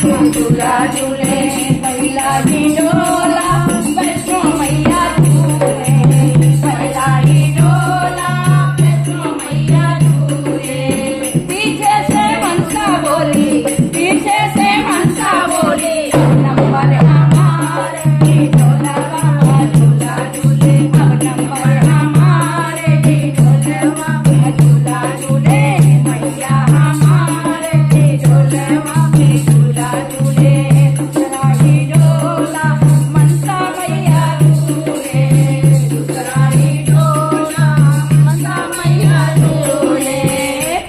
झूला झूले पहिला डोला वैष्णो मैया झूले पहिला डोला वैष्णो मैया झूले पीछे से मनसा बोली पीछे से मनसा बोली नंबर हमारे डोला झूला झूले नंबर हमारे डोलवा झूला झूले मैया हमारे डोलवा झूला झूले दूसरा ही डोला मनसा मैया झूले दूसरा ही डोला मनसा मैया झूले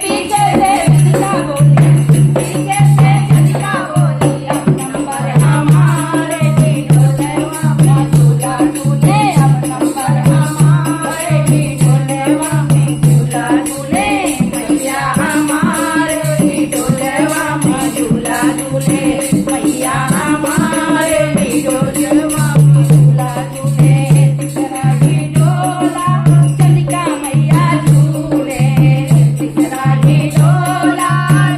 पीछे से झटका बोली पीछे से झटका बोली अब नंबर हमारे डोलवा झूला झूले अब नंबर हमारे डोलवा झूला झूले मैया हमारे डोलवा झूला झूले मैया हमारे डोलवा झूला झूले तीसरा ही डोला चंद्रिका मैया झूले तीसरा ही डोला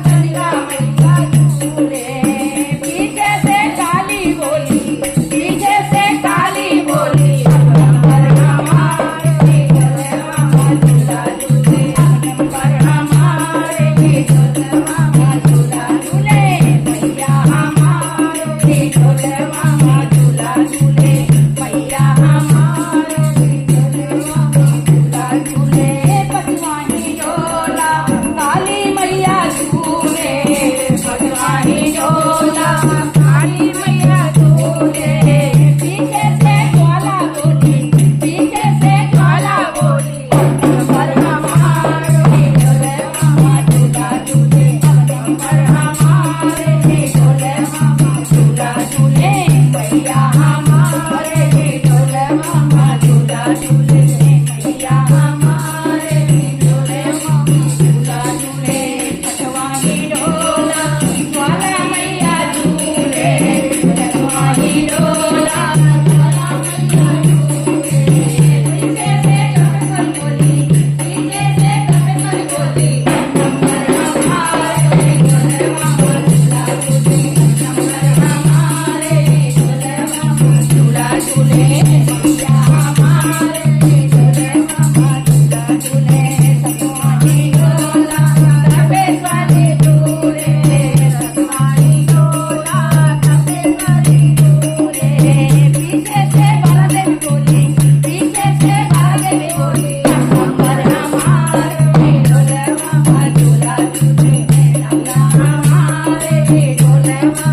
चंद्रिका मैया झूले पीछे से काली बोली पीछे से काली बोली अब नंबर हमारे डोलवा झूला झूले अब नंबर हमारे डोलवा झूला झूले मैया हमारे डोलवा झूला झूले मैया हमारे डोलवा झूला झूले पटवाही डोला काली मैया झूले पटवाही डोला काली मैया झूले पीछे से ज्वाला बोली पीछे से ज्वाला बोली नंबर हमारे डोलवा झूला झूले नंबर हमारे डोलवा झूला झूले मैया हमारे डोलवा झूला झूले मैया हमारे डोलवा झूला झूले पटवाही डोला ज्वाला मैया झूले पटवाही डोला ज्वाला मैया झूले पीछे से कपल बोली पीछे से कपल बोली नंबर हमारे डोलवा झूला झूले नंबर हमारे डोलवा झूला झूले मैया हमारे डोलवा झूला झूले सतवाही डोला तपेश वाली झूले सतवाही डोला तपेश वाली झूले पीछे से बलदेव बोली पीछे से बलदेव बोली नंबर हमारे डोलवा झूला झूले नंबर हमारे डोलवा